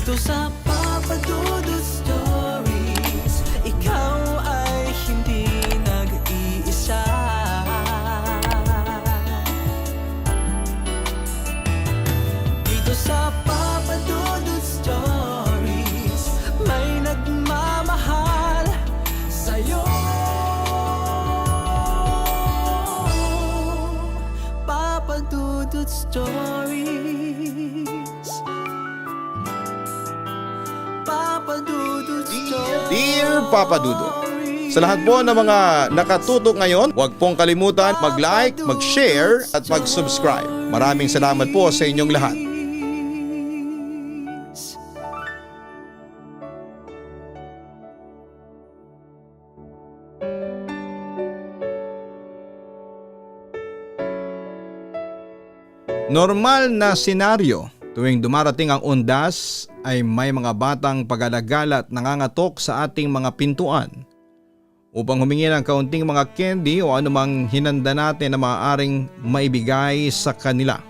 Dito sa Papa Dudut Stories, ikaw ay hindi nag-iisa. Dito sa Papa Dudut Stories, may nagmamahal sa'yo. Papa Dudut Stories, Papa Dudut Stories. Dear Papa Dudut, sa lahat po ng mga nakatutok ngayon, huwag pong kalimutan mag-like, mag-share at mag-subscribe. Maraming salamat po sa inyong lahat. Normal na senaryo tuwing dumarating ang undas ay may mga batang pag-alagala at nangangatok sa ating mga pintuan upang humingi ng kaunting mga candy o anumang hinanda natin na maaaring maibigay sa kanila.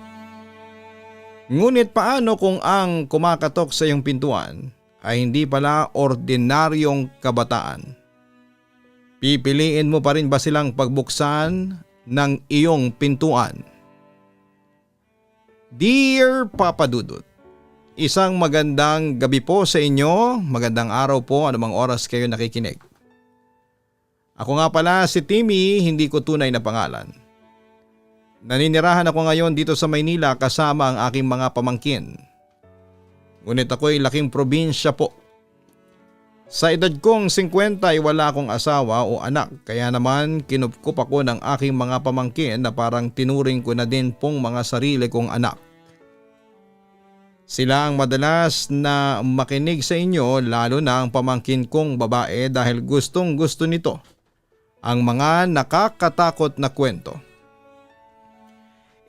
Ngunit paano kung ang kumakatok sa iyong pintuan ay hindi pala ordinaryong kabataan? Pipiliin mo pa rin ba silang pagbuksan ng iyong pintuan? Dear Papa Dudut, isang magandang gabi po sa inyo, magandang araw po anumang oras kayo nakikinig. Ako nga pala si Timmy, hindi ko tunay na pangalan. Naninirahan ako ngayon dito sa Maynila kasama ang aking mga pamangkin. Ngunit ako'y laking probinsya po. Sa edad kong 50 ay wala akong asawa o anak, kaya naman kinupkup ako ng aking mga pamangkin na parang tinuring ko na din pong mga sarili kong anak. Sila ang madalas na makinig sa inyo, lalo na ang pamangkin kong babae dahil gustong gusto nito ang mga nakakatakot na kwento.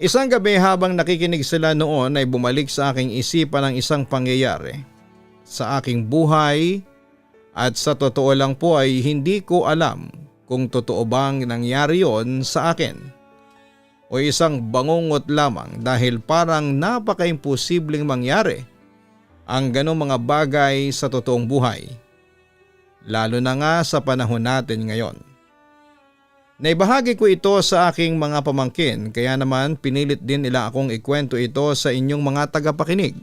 Isang gabi habang nakikinig sila noon ay bumalik sa aking isipan ang isang pangyayari sa aking buhay. At sa totoo lang po ay hindi ko alam kung totoo bang nangyari yon sa akin o isang bangungot lamang dahil parang napaka-imposibleng mangyari ang ganong mga bagay sa totoong buhay. Lalo na nga sa panahon natin ngayon. Naibahagi ko ito sa aking mga pamangkin kaya naman pinilit din nila akong ikwento ito sa inyong mga tagapakinig.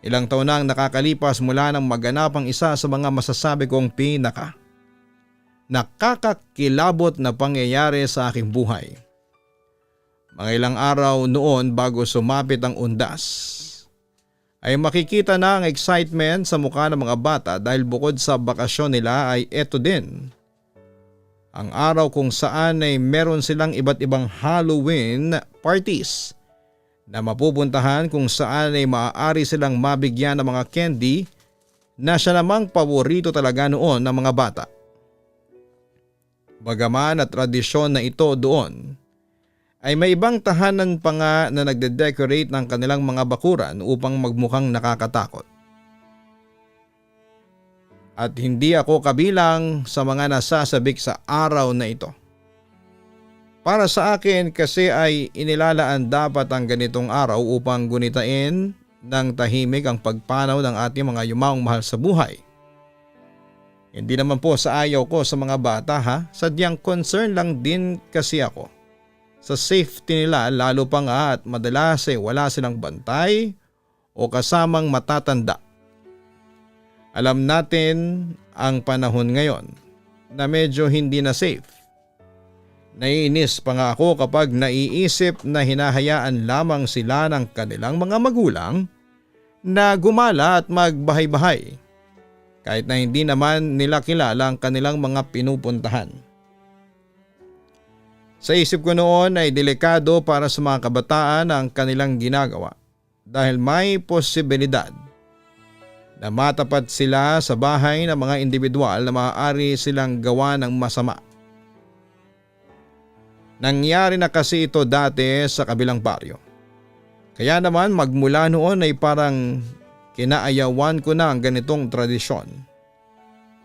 Ilang taon na ang nakakalipas mula nang maganap ang isa sa mga masasabi kong nakakakilabot na pangyayari sa aking buhay. Mga ilang araw noon bago sumapit ang undas, ay makikita na ang excitement sa mukha ng mga bata dahil bukod sa bakasyon nila ay eto din. Ang araw kung saan ay meron silang iba't ibang Halloween parties na mapupuntahan kung saan ay maaari silang mabigyan ng mga candy na siya namang paborito talaga noon ng mga bata. Bagaman at tradisyon na ito doon, ay may ibang tahanan pa nga na nagde-decorate ng kanilang mga bakuran upang magmukhang nakakatakot. At hindi ako kabilang sa mga nasasabik sa araw na ito. Para sa akin kasi ay inilalaan dapat ang ganitong araw upang gunitain ng tahimik ang pagpanaw ng ating mga yumaong mahal sa buhay. Hindi naman po sa ayaw ko sa mga bata sadyang concern lang din kasi ako sa safety nila lalo pa nga at madalas ay wala silang bantay o kasamang matatanda. Alam natin ang panahon ngayon na medyo hindi na safe. Naiinis pa nga ako kapag naiisip na hinahayaan lamang sila ng kanilang mga magulang na gumala at magbahay-bahay kahit na hindi naman nila kilala ang kanilang mga pinupuntahan. Sa isip ko noon ay delikado para sa mga kabataan ang kanilang ginagawa dahil may posibilidad na matapat sila sa bahay ng mga individual na maaari silang gawa ng masama. Nangyari na kasi ito dati sa kabilang baryo. Kaya naman magmula noon ay parang kinaayawan ko na ang ganitong tradisyon.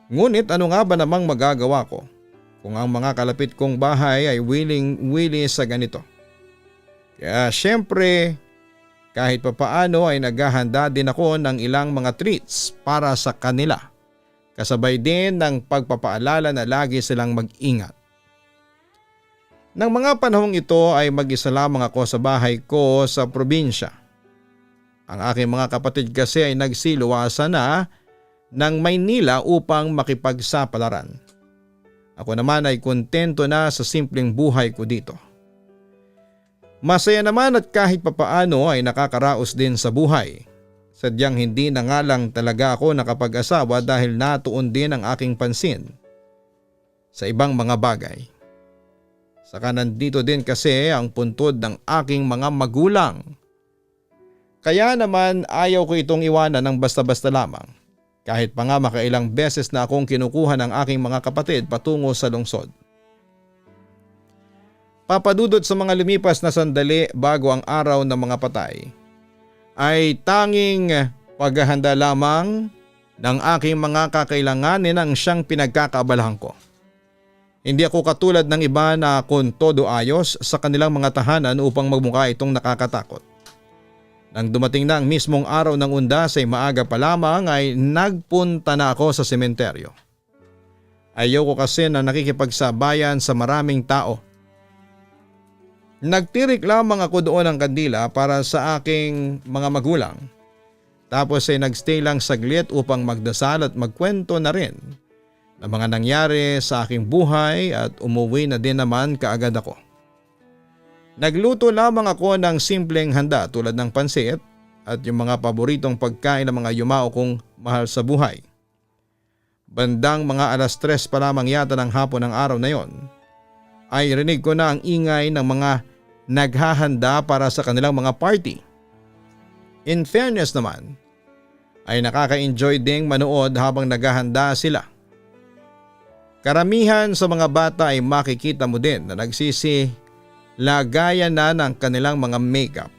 Ngunit ano nga ba namang magagawa ko kung ang mga kalapit kong bahay ay willing sa ganito? Kaya syempre Kahit papaano ay naghahanda din ako ng ilang mga treats para sa kanila. Kasabay din ng pagpapaalala na lagi silang mag-ingat. Nang mga panahong ito ay mag-isa lamang ako sa bahay ko sa probinsya. Ang aking mga kapatid kasi ay nagsiluwasa na ng Maynila upang makipagsapalaran. Ako naman ay kontento na sa simpleng buhay ko dito. Masaya naman at kahit papaano ay nakakaraos din sa buhay. Sadyang hindi na nga lang talaga ako nakapag-asawa dahil natuon din ang aking pansin sa ibang mga bagay. Saka nandito din kasi ang puntod ng aking mga magulang. Kaya naman ayaw ko itong iwanan ng basta-basta lamang. Kahit pa nga makailang beses na akong kinukuha ng aking mga kapatid patungo sa lungsod. Papadudot sa mga lumipas na sandali bago ang araw ng mga patay, ay tanging paghahanda lamang ng aking mga kakailanganin ang siyang pinagkakaabalahan ko. Hindi ako katulad ng iba na kung todo ayos sa kanilang mga tahanan upang magmukha itong nakakatakot. Nang dumating na ang mismong araw ng undas ay maaga pa lamang ay nagpunta na ako sa sementeryo. Ayoko kasi na nakikipagsabayan sa maraming tao. Nagtirik lamang ako doon ng kandila para sa aking mga magulang. Tapos ay nagstay lang saglit upang magdasal at magkwento na rin ng mga nangyari sa aking buhay at umuwi na din naman kaagad ako. Nagluto lamang ako ng simpleng handa tulad ng pansit at yung mga paboritong pagkain ng mga yumao kong mahal sa buhay. Bandang mga 3:00 pa lamang yata ng hapon ng araw na yon, ay rinig ko na ang ingay ng mga naghahanda para sa kanilang mga party. In fairness naman, ay nakaka-enjoy ding manood habang naghahanda sila. Karamihan sa mga bata ay makikita mo din na nagsisilagayan na ng kanilang mga makeup.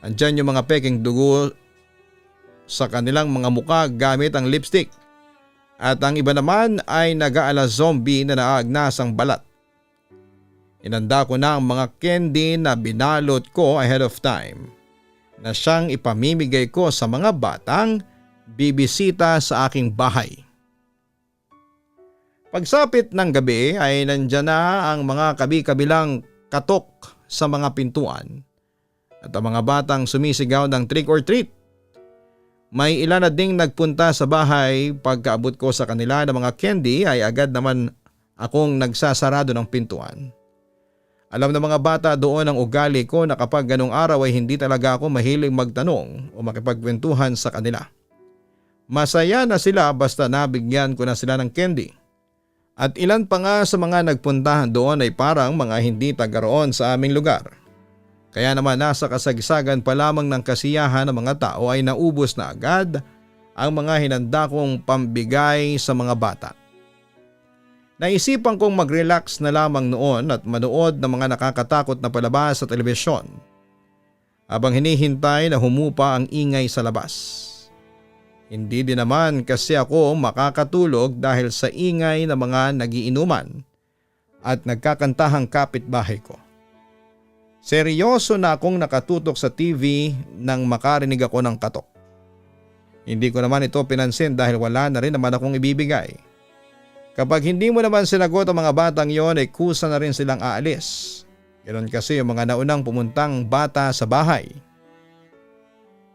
Andyan yung mga peking dugo sa kanilang mga muka gamit ang lipstick. At ang iba naman ay nag-aala zombie na naagnas ang balat. Inanda ko na ang mga candy na binalot ko ahead of time na siyang ipamimigay ko sa mga batang bibisita sa aking bahay. Pagsapit ng gabi ay nandyan na ang mga kabi-kabilang katok sa mga pintuan at ang mga batang sumisigaw ng trick or treat. May ilan na ding nagpunta sa bahay. Pagkaabot ko sa kanila ng mga candy ay agad naman akong nagsasarado ng pintuan. Alam ng mga bata doon ang ugali ko na kapag ganong araw ay hindi talaga ako mahilig magtanong o makipagkwentuhan sa kanila. Masaya na sila basta nabigyan ko na sila ng candy. At ilan pa nga sa mga nagpuntahan doon ay parang mga hindi taga roon sa aming lugar. Kaya naman nasa kasagsagan pa lamang ng kasiyahan ng mga tao ay naubos na agad ang mga hinanda kong pambigay sa mga bata. Naisipan kong mag-relax na lamang noon at manood ng mga nakakatakot na palabas sa telebisyon habang hinihintay na humupa ang ingay sa labas. Hindi din naman kasi ako makakatulog dahil sa ingay ng mga nagiinuman at nagkakantahang kapitbahay ko. Seryoso na akong nakatutok sa TV nang makarinig ako ng katok. Hindi ko naman ito pinansin dahil wala na rin naman akong ibibigay. Kapag hindi mo naman sinagot ang mga batang yon ay kusa na rin silang aalis. Ganon kasi yung mga naunang pumuntang bata sa bahay.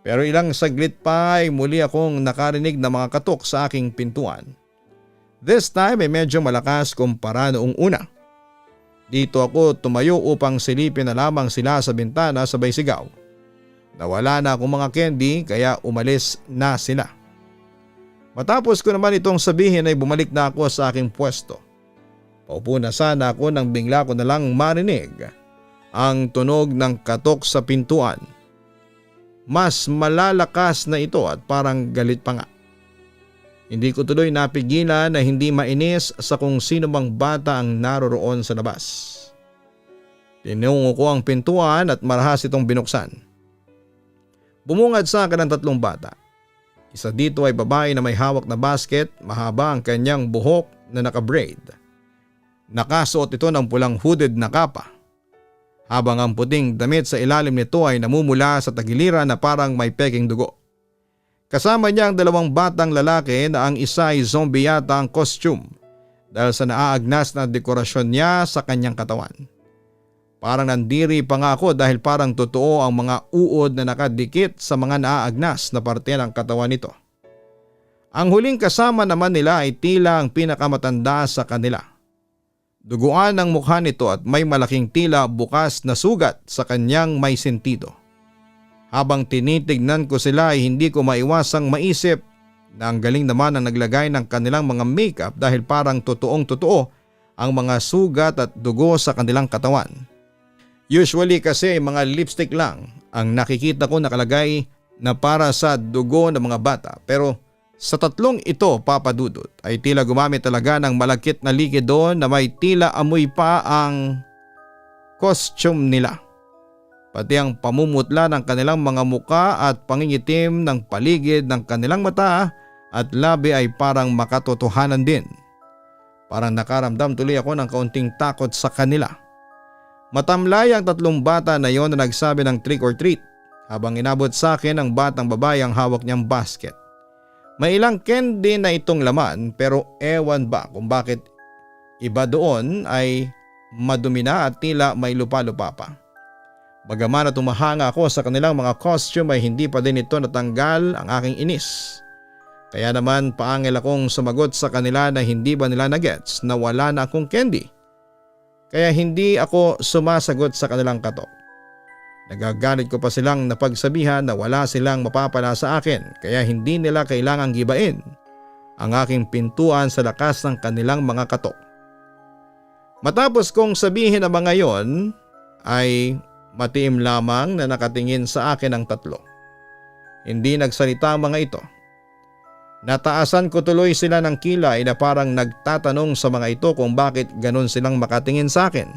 Pero ilang saglit pa ay muli akong nakarinig ng mga katok sa aking pintuan. This time ay medyo malakas kumpara noong una. Dito ako tumayo upang silipin na lamang sila sa bintana sabay sigaw. Nawala na akong mga candy kaya umalis na sila. Matapos ko naman itong sabihin ay bumalik na ako sa aking pwesto. Paupo na sana ako nang bigla ko na lang marinig ang tunog ng katok sa pintuan. Mas malalakas na ito at parang galit pa nga. Hindi ko tuloy napigilan na hindi mainis sa kung sino mang bata ang naroroon sa labas. Tinungo ko ang pintuan at marahas itong binuksan. Bumungad sa akin ang 3 bata. Isa dito ay babae na may hawak na basket, mahaba ang kanyang buhok na naka-braid. Nakasuot ito ng pulang hooded na kapa. habang ang puting damit sa ilalim nito ay namumula sa tagiliran na parang may peking dugo. Kasama niya ang dalawang batang lalaki na ang isa ay zombie yata ang costume dahil sa naaagnas na dekorasyon niya sa kanyang katawan. Parang nandiri pa nga ako dahil parang totoo ang mga uod na nakadikit sa mga naaagnas na parte ng katawan nito. Ang huling kasama naman nila ay tila ang pinakamatanda sa kanila. Duguan ang mukha nito at may malaking tila bukas na sugat sa kanyang may sentido. Habang tinitignan ko sila ay hindi ko maiwasang maisip na ang galing naman ang naglagay ng kanilang mga makeup dahil parang totoong totoo ang mga sugat at dugo sa kanilang katawan. Usually kasi mga lipstick lang ang nakikita ko nakalagay na para sa dugo ng mga bata, pero sa tatlong ito, Papa Dudut, ay tila gumamit talaga ng malakit na likido na may tila amoy pa ang costume nila. Pati ang pamumutla ng kanilang mga muka at pangingitim ng paligid ng kanilang mata at labi ay parang makatotohanan din. Parang nakaramdam tuloy ako ng kaunting takot sa kanila. Matamlay ang tatlong bata na yon na nagsabi ng trick or treat habang inabot sa akin ang batang babae ang hawak niyang basket. May ilang candy na itong laman pero ewan ba kung bakit iba doon ay madumi na at tila may lupa-lupa pa. Bagaman na tumahanga ako sa kanilang mga costume ay hindi pa din ito natanggal ang aking inis. Kaya naman paangil akong sumagot sa kanila na hindi ba nila na-gets na wala na akong candy. Kaya hindi ako sumasagot sa kanilang katok. Nagagalit ko pa silang napagsabihan na wala silang mapapala sa akin kaya hindi nila kailangang gibain ang aking pintuan sa lakas ng kanilang mga katok. Matapos kong sabihin ang mga yon ay matiim lamang na nakatingin sa akin ang tatlo. Hindi nagsalita ang mga ito. Nataasan ko tuloy sila ng kilay na parang nagtatanong sa mga ito kung bakit ganun silang makatingin sa akin.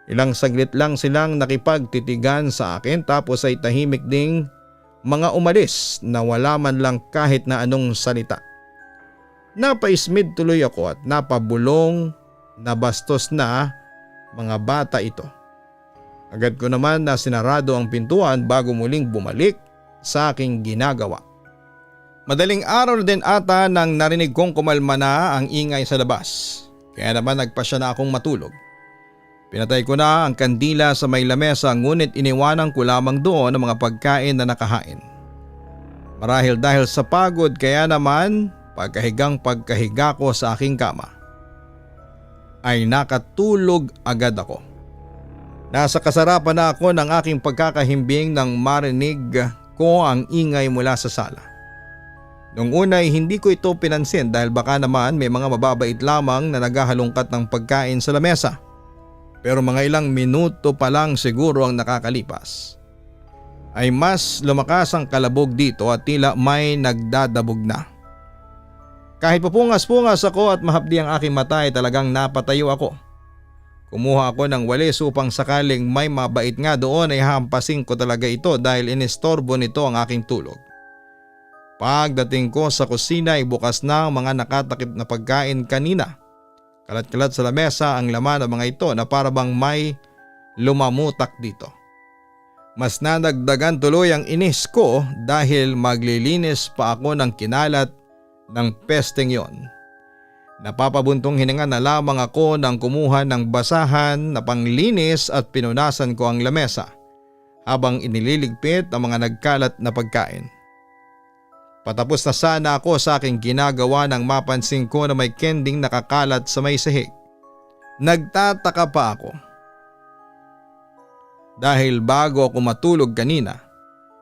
Ilang saglit lang silang nakipagtitigan sa akin tapos ay tahimik ding mga umalis na wala man lang kahit na anong salita. Napaismid tuloy ako at napabulong na bastos na mga bata ito. Agad ko naman na sinarado ang pintuan bago muling bumalik sa aking ginagawa. Madaling araw din ata nang narinig kong kumalma na ang ingay sa labas. Kaya naman nagpasya na akong matulog. Pinatay ko na ang kandila sa may lamesa ngunit iniwanan ko lamang doon ang mga pagkain na nakahain. Marahil dahil sa pagod kaya naman pagkahiga ko sa aking kama ay nakatulog agad ako. Nasa kasarapan na ako ng aking pagkakahimbing nang marinig ko ang ingay mula sa sala. Noong una ay hindi ko ito pinansin dahil baka naman may mga mababait lamang na naghahalongkat ng pagkain sa lamesa. Pero mga ilang minuto pa lang siguro ang nakakalipas ay mas lumakas ang kalabog dito at tila may nagdadabog na. Kahit papungas-pungas ako at mahapdi ang aking mata ay talagang napatayo ako. Kumuha ako ng walis upang sakaling may mabait nga doon ay hampasin ko talaga ito dahil inistorbo nito ang aking tulog. Pagdating ko sa kusina ay bukas na ang mga nakatakip na pagkain kanina. Kalat-kalat sa lamesa ang laman ng mga ito na para bang may lumamutak dito. Mas nadagdagan tuloy ang inis ko dahil maglilinis pa ako ng kinalat ng pesteng yon. Napapabuntong hininga na lamang ako nang kumuha ng basahan na panglinis at pinunasan ko ang lamesa habang inililigpit ang mga nagkalat na pagkain. Patapos na sana ako sa aking ginagawa nang mapansin ko na may kending nakakalat sa may sahig. Nagtataka pa ako. Dahil bago ako matulog kanina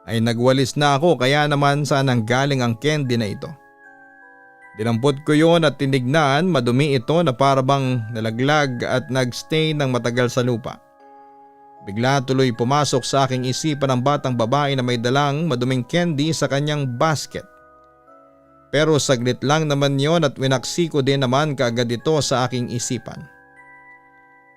ay nagwalis na ako kaya naman saan ang galing ang candy na ito. Dinampot ko yon at tinignan, madumi ito na parabang nalaglag at nagstay ng matagal sa lupa. Bigla tuloy pumasok sa aking isipan ang batang babae na may dalang maduming candy sa kanyang basket. Pero saglit lang naman yon at winaksi ko din naman kaagad ito sa aking isipan.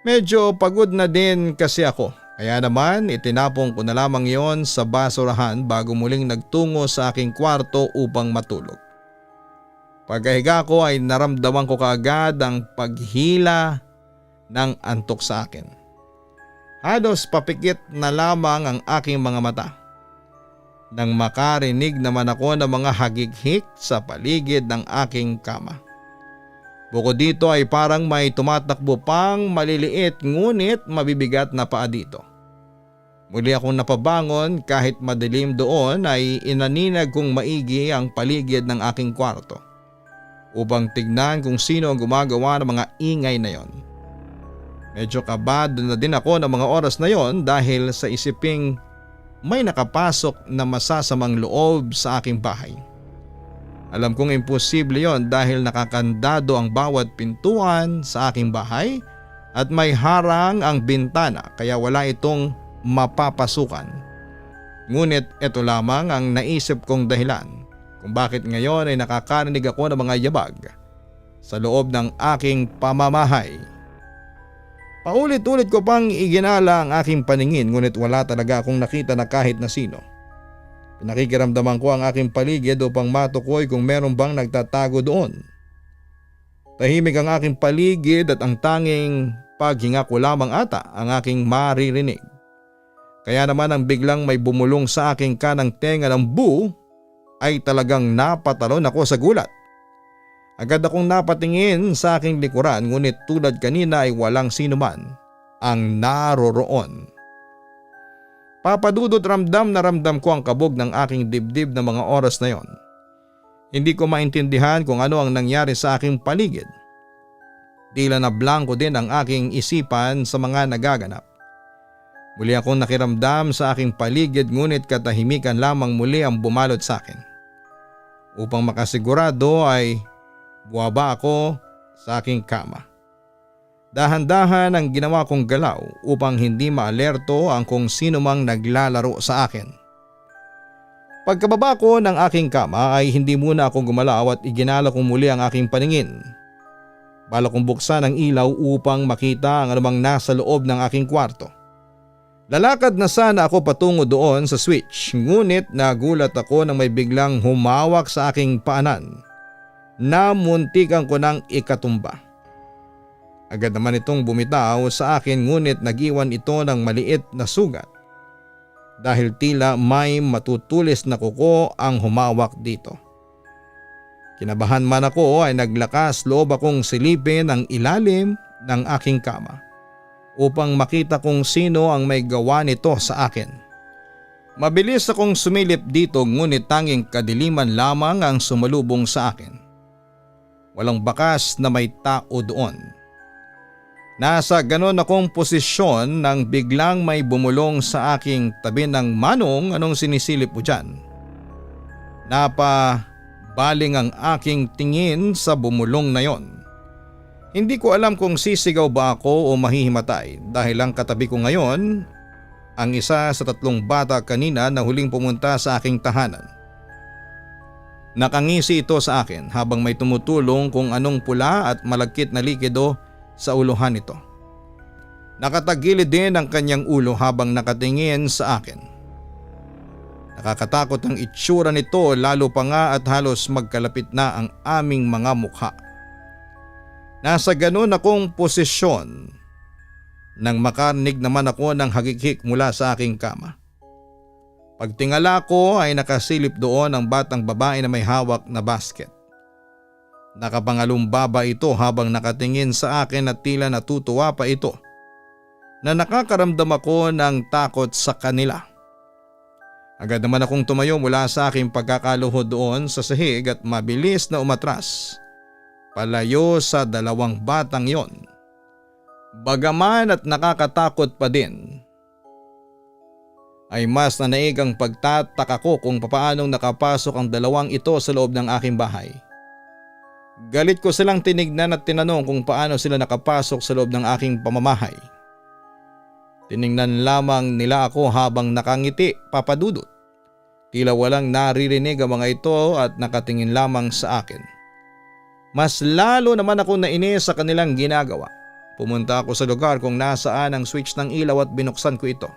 Medyo pagod na din kasi ako kaya naman itinapong ko na lamang yon sa basurahan bago muling nagtungo sa aking kwarto upang matulog. Pagkahiga ko ay naramdaman ko kaagad ang paghila ng antok sa akin. Halos papikit na lamang ang aking mga mata nang makarinig naman ako ng mga hagighik sa paligid ng aking kama. Bukod dito ay parang may tumatakbo pang maliliit ngunit mabibigat na paa dito. Muli akong napabangon kahit madilim doon ay inaninag kong maigi ang paligid ng aking kwarto upang tignan kung sino ang gumagawa ng mga ingay na yon. Medyo kabado na din ako ng mga oras na yon dahil sa isiping may nakapasok na masasamang loob sa aking bahay. Alam kong imposible yon dahil nakakandado ang bawat pintuan sa aking bahay at may harang ang bintana kaya wala itong mapapasukan. Ngunit ito lamang ang naisip kong dahilan kung bakit ngayon ay nakakarinig ako ng mga yabag sa loob ng aking pamamahay. Paulit-ulit ko pang iginala ang aking paningin ngunit wala talaga akong nakita na kahit na sino. Pinakikiramdaman ko ang aking paligid upang matukoy kung meron bang nagtatago doon. Tahimik ang aking paligid at ang tanging paghinga ko lamang ata ang aking maririnig. Kaya naman ang biglang may bumulong sa aking kanang tenga ng bu ay talagang napatalon ako sa gulat. Agad akong napatingin sa aking likuran ngunit tulad kanina ay walang sino man ang naroroon. Papadudot ramdam na ramdam ko ang kabog ng aking dibdib na mga oras na yon. Hindi ko maintindihan kung ano ang nangyari sa aking paligid. Tila na blanko din ang aking isipan sa mga nagaganap. Muli akong nakiramdam sa aking paligid ngunit katahimikan lamang muli ang bumalot sa akin. Upang makasigurado ay buwaba ako sa aking kama. Dahan-dahan ang ginawa kong galaw upang hindi maalerto ang kung sino mang naglalaro sa akin. Pagkababa ko ng aking kama ay hindi muna ako gumalaw at iginala kong muli ang aking paningin. Balak kong buksan ang ilaw upang makita ang anumang nasa loob ng aking kwarto. Lalakad na sana ako patungo doon sa switch ngunit nagulat ako nang may biglang humawak sa aking paanan na muntikan ko ng ikatumba. Agad naman itong bumitaw sa akin ngunit nag-iwan ito ng maliit na sugat dahil tila may matutulis na kuko ang humawak dito. Kinabahan man ako ay naglakas loob akong silipin ang ilalim ng aking kama upang makita kung sino ang may gawa nito sa akin. Mabilis akong sumilip dito ngunit tanging kadiliman lamang ang sumalubong sa akin. Walang bakas na may tao doon. Nasa ganon akong posisyon nang biglang may bumulong sa aking tabi ng manong anong sinisilip mo dyan. Napabaling ang aking tingin sa bumulong na yon. Hindi ko alam kung sisigaw ba ako o mahihimatay dahil ang katabi ko ngayon ang isa sa 3 bata kanina na huling pumunta sa aking tahanan. Nakangisi ito sa akin habang may tumutulong kung anong pula at malagkit na likido sa uluhan nito. Nakatagilid din ang kanyang ulo habang nakatingin sa akin. Nakakatakot ang itsura nito lalo pa nga at halos magkalapit na ang aming mga mukha. Nasa ganon akong posisyon nang makarinig naman ako ng hagighik mula sa aking kama. Pagtingala ko ay nakasilip doon ang batang babae na may hawak na basket. Nakapangalumbaba ito habang nakatingin sa akin at tila natutuwa pa ito na nakakaramdam ako ng takot sa kanila. Agad naman akong tumayo mula sa aking pagkakaluhod doon sa sahig at mabilis na umatras palayo sa 2 batang yon. Bagaman at nakakatakot pa din, ay mas nanaig ang pagtataka ko kung papaanong nakapasok ang 2 ito sa loob ng aking bahay. Galit ko silang tinignan at tinanong kung paano sila nakapasok sa loob ng aking pamamahay. Tiningnan lamang nila ako habang nakangiti papadudot. Tila walang naririnig ang mga ito at nakatingin lamang sa akin. Mas lalo naman ako nainis sa kanilang ginagawa. Pumunta ako sa lugar kung nasaan ang switch ng ilaw at binuksan ko ito.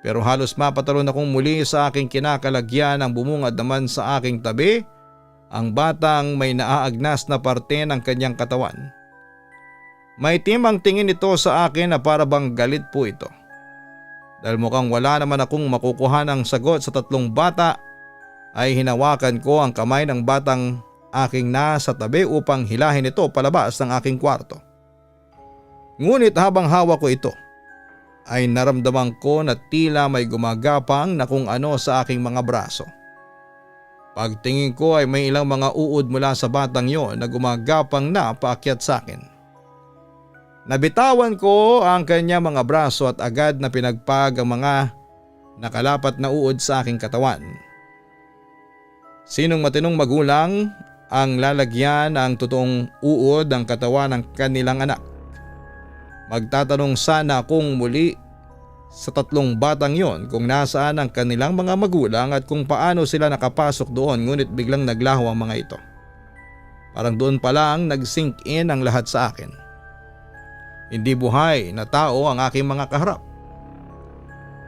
Pero halos mapatalon akong muli sa aking kinakalagyan ang bumungad naman sa aking tabi ang batang may naaagnas na parte ng kanyang katawan. Maitim ang tingin nito sa akin na para bang galit po ito. Dahil mukhang wala naman akong makukuha ng sagot sa tatlong bata, ay hinawakan ko ang kamay ng batang aking nasa tabi upang hilahin ito palabas ng aking kwarto. Ngunit habang hawak ko ito, ay naramdaman ko na tila may gumagapang na kung ano sa aking mga braso. Pagtingin ko ay may ilang mga uod mula sa batang yon na gumagapang na paakyat sa akin. Nabitawan ko ang kanya mga braso at agad na pinagpag ang mga nakalapat na uod sa aking katawan. Sinong matinong magulang ang lalagyan ng totoong uod ang katawan ng kanilang anak? Magtatanong sana akong muli sa tatlong batang yon kung nasaan ang kanilang mga magulang at kung paano sila nakapasok doon, ngunit biglang naglaho ang mga ito. Parang doon pa lang nag-sink in ang lahat sa akin. Hindi buhay na tao ang aking mga kaharap.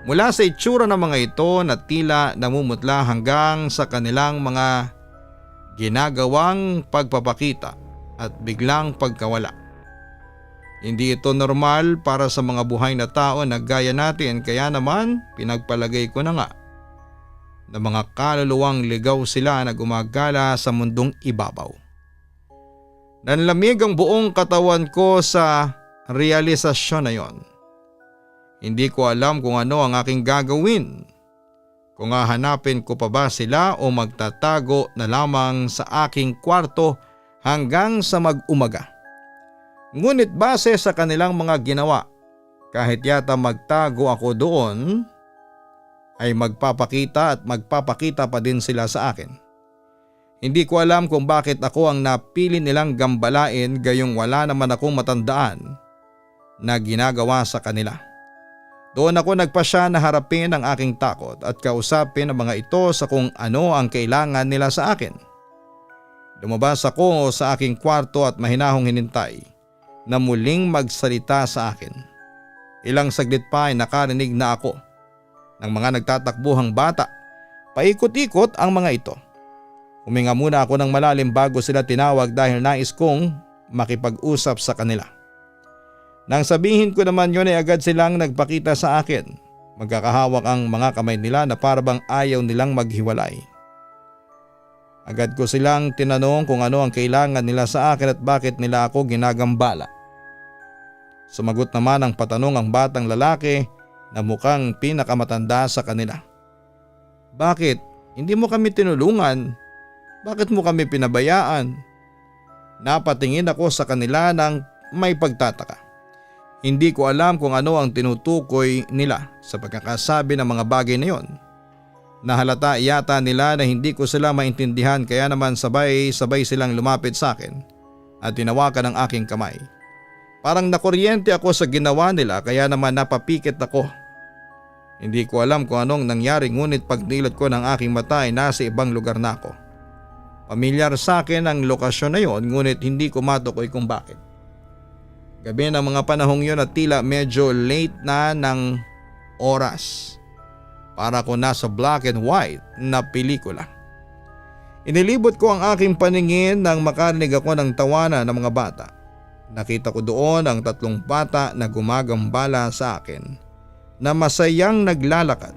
Mula sa itsura ng mga ito na tila namumutla hanggang sa kanilang mga ginagawang pagpapakita at biglang pagkawala. Hindi ito normal para sa mga buhay na tao na gaya natin, kaya naman pinagpalagay ko na nga na mga kaluluwang ligaw sila na gumagala sa mundong ibabaw. Nanlamig ang buong katawan ko sa realisasyon na yon. Hindi ko alam kung ano ang aking gagawin. Kung hahanapin ko pa ba sila o magtatago na lamang sa aking kwarto hanggang sa mag-umaga. Ngunit base sa kanilang mga ginawa, kahit yata magtago ako doon, ay magpapakita at magpapakita pa din sila sa akin. Hindi ko alam kung bakit ako ang napili nilang gambalain gayong wala naman akong matandaan na ginagawa sa kanila. Doon ako nagpasya na harapin ang aking takot at kausapin ang mga ito sa kung ano ang kailangan nila sa akin. Lumabas ako sa aking kwarto at mahinahong hinintay na muling magsalita sa akin. Ilang saglit pa ay nakarinig na ako ng mga nagtatakbuhang bata. Paikot-ikot ang mga ito. Huminga muna ako ng malalim bago sila tinawag dahil nais kong makipag-usap sa kanila. Nang sabihin ko naman yun ay agad silang nagpakita sa akin. Magkakahawak ang mga kamay nila na parabang ayaw nilang maghiwalay. Agad ko silang tinanong kung ano ang kailangan nila sa akin at bakit nila ako ginagambala. Sumagot naman ang patanong ang batang lalaki na mukhang pinakamatanda sa kanila. Bakit? Hindi mo kami tinulungan? Bakit mo kami pinabayaan? Napatingin ako sa kanila ng may pagtataka. Hindi ko alam kung ano ang tinutukoy nila sa pagkakasabi ng mga bagay na yon. Nahalata yata nila na hindi ko sila maintindihan, kaya naman sabay-sabay silang lumapit sa akin at tinawakan ang aking kamay. Parang nakuryente ako sa ginawa nila, kaya naman napapikit ako. Hindi ko alam kung anong nangyari, ngunit pagdilat ko ng aking mata ay nasa ibang lugar na ako. Pamilyar sa akin ang lokasyon na yon, ngunit hindi ko matukoy kung bakit. Gabi ng mga panahong yun at tila medyo late na ng oras. Para ko nasa black and white na pelikula. Inilibot ko ang aking paningin nang makarinig ako ng tawanan ng mga bata. Nakita ko doon ang tatlong bata na gumagambala sa akin na masayang naglalakad.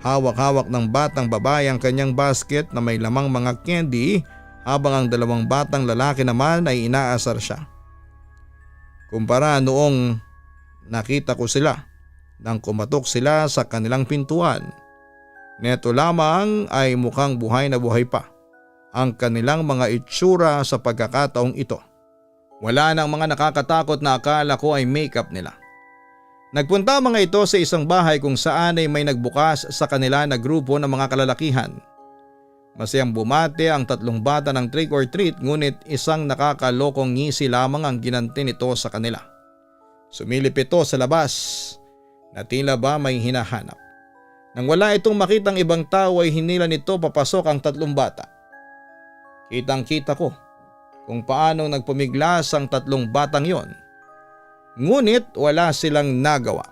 Hawak-hawak ng batang babae ang kanyang basket na may lamang mga candy, habang ang dalawang batang lalaki naman ay inaasar siya. Kumpara noong nakita ko sila nang kumatok sila sa kanilang pintuan, neto lamang ay mukhang buhay na buhay pa ang kanilang mga itsura sa pagkakataong ito. Wala nang mga nakakatakot na akala ko ay makeup nila. Nagpunta mga ito sa isang bahay kung saan ay may nagbukas sa kanila na grupo ng mga kalalakihan. Masayang bumate ang tatlong bata ng trick or treat, ngunit isang nakakalokong ngisi lamang ang ginanti nito sa kanila. Sumilip ito sa labas na tila ba may hinahanap. Nang wala itong makitang ibang tao ay hinila nito papasok ang tatlong bata. Kitang-kita ko kung paano nagpumiglas ang tatlong batang yon. Ngunit wala silang nagawa.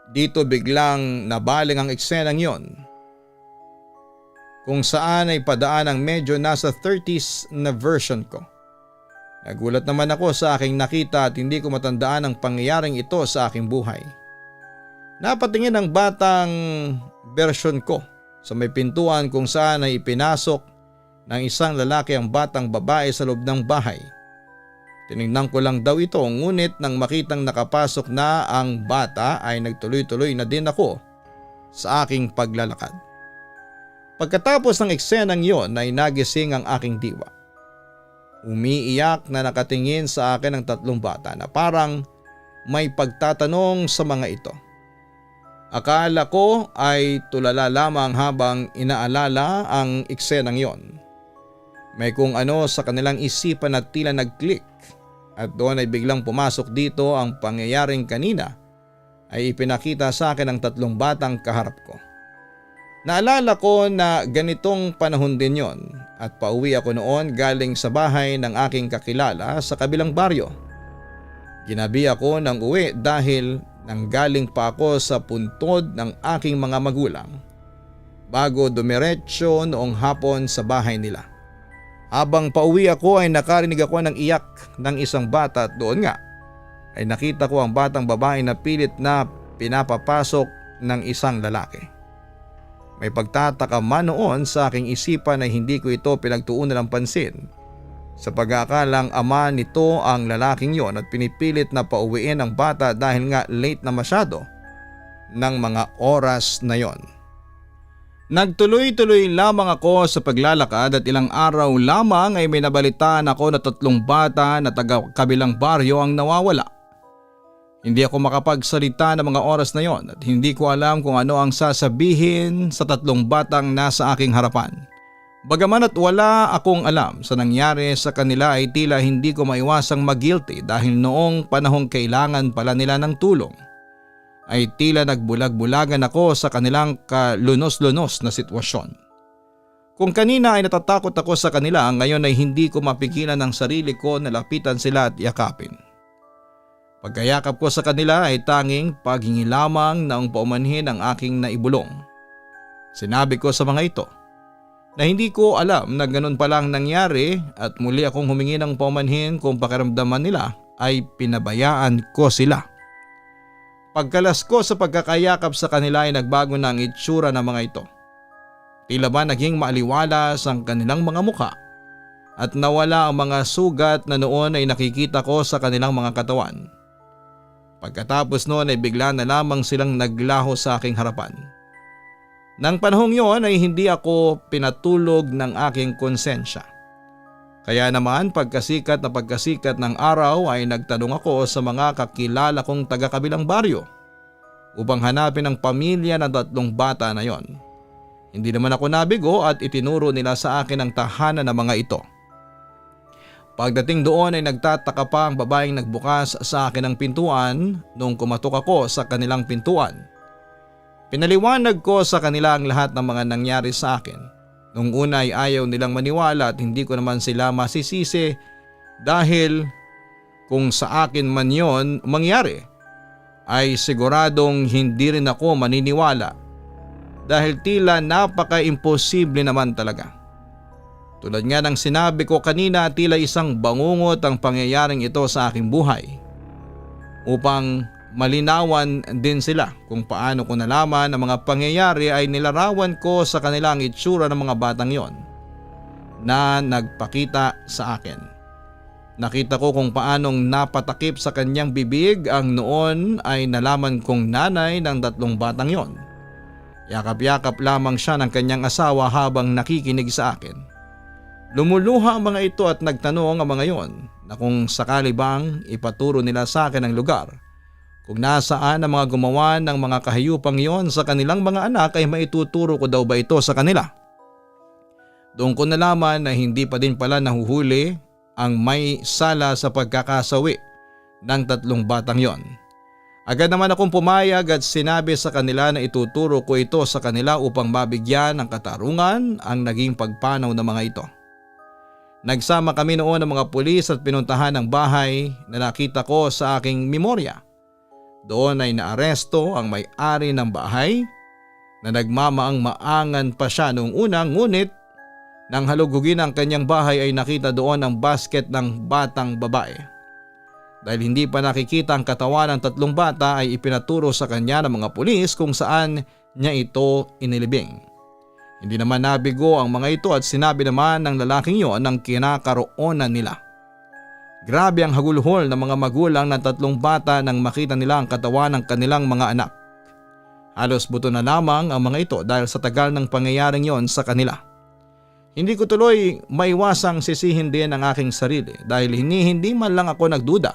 Dito biglang nabaling ang eksenang yon, kung saan ay padaan ang medyo nasa 30s na version ko. Nagulat naman ako sa aking nakita at hindi ko matandaan ang pangyayaring ito sa aking buhay. Napatingin ang batang bersyon ko sa may pintuan kung saan ay ipinasok ng isang lalaki ang batang babae sa loob ng bahay. Tinignan ko lang daw ito, ngunit nang makitang nakapasok na ang bata ay nagtuloy-tuloy na din ako sa aking paglalakad. Pagkatapos ng eksenang yon ay nagising ang aking diwa. Umiiyak na nakatingin sa akin ang 3 bata na parang may pagtatanong sa mga ito. Akala ko ay tulala lamang habang inaalala ang eksenang yon. May kung ano sa kanilang isipan at tila nag-click at doon ay biglang pumasok dito ang pangyayaring kanina ay ipinakita sa akin ang 3 batang kaharap ko. Naalala ko na ganitong panahon din yon at pauwi ako noon galing sa bahay ng aking kakilala sa kabilang baryo. Ginabi ako ng uwi dahil nanggaling pa ako sa puntod ng aking mga magulang bago dumiretso noong hapon sa bahay nila. Habang pauwi ako ay nakarinig ako ng iyak ng isang bata at doon nga ay nakita ko ang batang babae na pilit na pinapapasok ng isang lalaki. May pagtataka man noon sa aking isipan ay hindi ko ito pinagtuunan ng pansin sa pag-aakalang ama nito ang lalaking yon at pinipilit na pauwiin ang bata dahil nga late na masyado ng mga oras na yon. Nagtuloy-tuloy lamang ako sa paglalakad at ilang araw lamang ay may nabalitaan ako na 3 bata na taga kabilang baryo ang nawawala. Hindi ako makapagsalita ng mga oras na yon at hindi ko alam kung ano ang sasabihin sa 3 batang nasa aking harapan. Bagaman at wala akong alam sa nangyari sa kanila ay tila hindi ko maiwasang mag-guilty dahil noong panahong kailangan pala nila ng tulong ay tila nagbulag-bulagan ako sa kanilang kalunos-lunos na sitwasyon. Kung kanina ay natatakot ako sa kanila, ngayon ay hindi ko mapigilan ang sarili ko na lapitan sila at yakapin. Pagkayakap ko sa kanila ay tanging paghingi lamang ng paumanhin ang aking naibulong. Sinabi ko sa mga ito na hindi ko alam na ganun palang nangyari at muli akong humingi ng paumanhin kung pakiramdaman nila ay pinabayaan ko sila. Pagkalas ko sa pagkakayakap sa kanila ay nagbago na ang itsura ng mga ito. Tila ba naging maaliwalas ang kanilang mga mukha at nawala ang mga sugat na noon ay nakikita ko sa kanilang mga katawan. Pagkatapos noon ay bigla na lamang silang naglaho sa aking harapan. Nang panahong yon ay hindi ako pinatulog ng aking konsensya. Kaya naman pagkasikat ng araw ay nagtanong ako sa mga kakilala kong taga kabilang baryo upang hanapin ang pamilya ng 3 bata na yon. Hindi naman ako nabigo at itinuro nila sa akin ang tahanan ng mga ito. Pagdating doon ay nagtataka pa ang babaeng nagbukas sa akin ng pintuan nung kumatok ako sa kanilang pintuan. Pinaliwanag ko sa kanila ang lahat ng mga nangyari sa akin. Nung una ay ayaw nilang maniwala at hindi ko naman sila masisisi dahil kung sa akin man yon mangyari ay siguradong hindi rin ako maniniwala dahil tila napaka-imposible naman talaga. Tulad nga ng sinabi ko kanina, tila isang bangungot ang pangyayaring ito sa aking buhay. Upang malinawan din sila kung paano ko nalaman ang mga pangyayari ay nilarawan ko sa kanilang itsura ng mga batang yon na nagpakita sa akin. Nakita ko kung paanong napatakip sa kanyang bibig ang noon ay nalaman kong nanay ng 3 batang yon. Yakap-yakap lamang siya ng kanyang asawa habang nakikinig sa akin. Lumuluha ang mga ito at nagtanong ang mga yon na kung sakali bang ipaturo nila sa akin ang lugar. Kung nasaan ang mga gumawa ng mga kahayupang yon sa kanilang mga anak ay maituturo ko daw ba ito sa kanila. Doon ko nalaman na hindi pa din pala nahuhuli ang may sala sa pagkakasawi ng 3 batang yon. Agad naman akong pumayag at sinabi sa kanila na ituturo ko ito sa kanila upang mabigyan ng katarungan ang naging pagpanaw ng mga ito. Nagsama kami noon ng mga pulis at pinuntahan ang bahay na nakita ko sa aking memorya. Doon ay naaresto ang may-ari ng bahay na nagmamaang-maangan pa siya noong una, ngunit Nang halugugin ang kanyang bahay ay nakita doon ang basket ng batang babae. Dahil hindi pa nakikita ang katawan ng 3 bata ay ipinaturo sa kanya ng mga pulis kung saan niya ito inilibing. Hindi naman nabigo ang mga ito at sinabi naman ng lalaking yon ang kinakaroonan nila. Grabe ang hagulhol ng mga magulang ng 3 bata nang makita nila ang katawan ng kanilang mga anak. Halos buto na lamang ang mga ito dahil sa tagal ng pangyayaring yon sa kanila. Hindi ko tuloy maiwasang sisihin din ang aking sarili dahil hindi man lang ako nagduda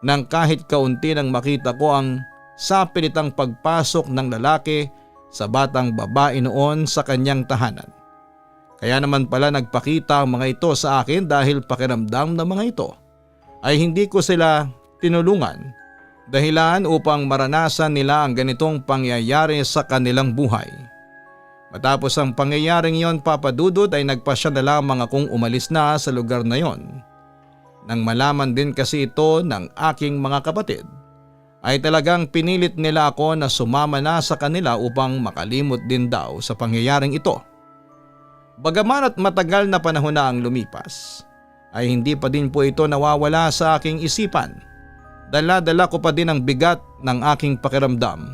nang kahit kaunti nang makita ko ang sapilitang pagpasok ng lalaki sa batang babae noon sa kanyang tahanan. Kaya naman pala nagpakita ang mga ito sa akin dahil pakiramdam ng mga ito ay hindi ko sila tinulungan dahilan upang maranasan nila ang ganitong pangyayari sa kanilang buhay. Matapos ang pangyayaring yon, Papa Dudut, ay nagpasya na lamang akong umalis na sa lugar na yon. Nang malaman din kasi ito ng aking mga kapatid, ay talagang pinilit nila ako na sumama na sa kanila upang makalimot din daw sa pangyayaring ito. Bagaman at matagal na panahon na ang lumipas, ay hindi pa din po ito nawawala sa aking isipan. Dala-dala ko pa din ang bigat ng aking pakiramdam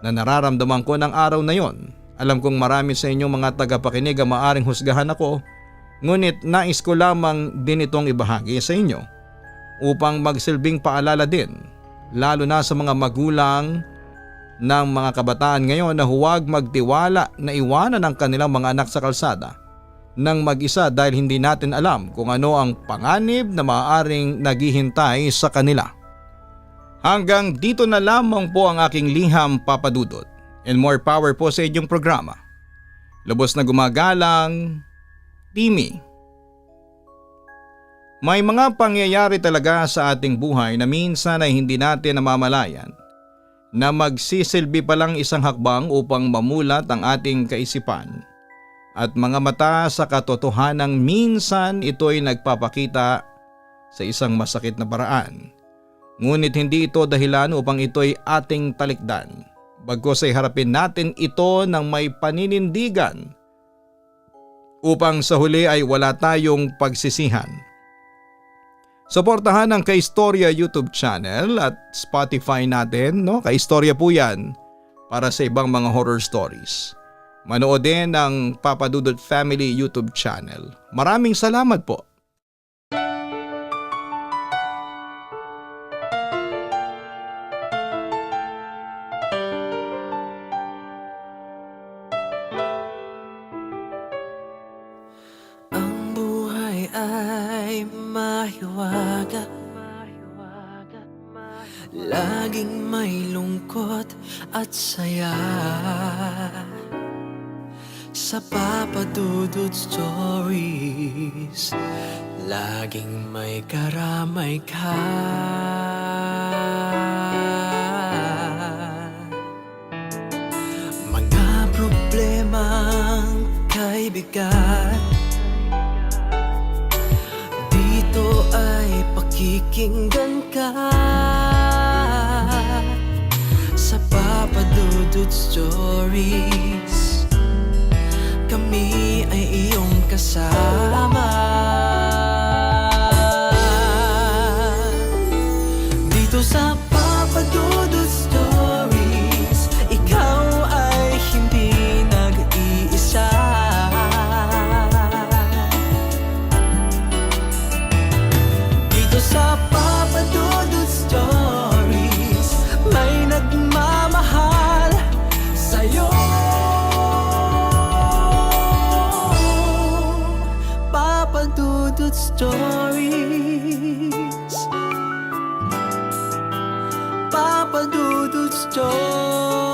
na nararamdaman ko ng araw na yon. Alam kong marami sa inyong mga tagapakinig ang maaring husgahan ako, ngunit nais ko lamang din itong ibahagi sa inyo upang magsilbing paalala din, lalo na sa mga magulang ng mga kabataan ngayon na huwag magtiwala na iwanan ang kanilang mga anak sa kalsada ng mag-isa dahil hindi natin alam kung ano ang panganib na maaaring naghihintay sa kanila. Hanggang dito na lamang po ang aking liham, Papa Dudut, and more power po sa inyong programa. Lubos na gumagalang, Timmy. May mga pangyayari talaga sa ating buhay na minsan ay hindi natin namamalayan na magsisilbi pa lang isang hakbang upang mamulat ang ating kaisipan at mga mata sa katotohanang minsan ito'y nagpapakita sa isang masakit na paraan. Ngunit hindi ito dahilan upang ito'y ating talikdan. Bagkus ay harapin natin ito ng may paninindigan upang sa huli ay wala tayong pagsisihan. Suportahan ang Kaistorya YouTube channel at Spotify natin, no? Kaistorya po yan para sa ibang mga horror stories. Manood din ang Papa Dudut Family YouTube channel. Maraming salamat po. Ang buhay ay mahiwaga, laging may lungkot at saya. Sa Papa Dudut Stories, laging may karamay ka. Mga problemang kay bigat, dito ay pakikinggan ka. Sa Papa Dudut Stories, kami ay iyong kasama. Dito sa Papa Dudut Stories, ikaw ay hindi nag-iisa. Dito sa Papa Dudut Stories, may nagmamahal sa'yo. Papa Dudut Stories, Papa Dudut Stories.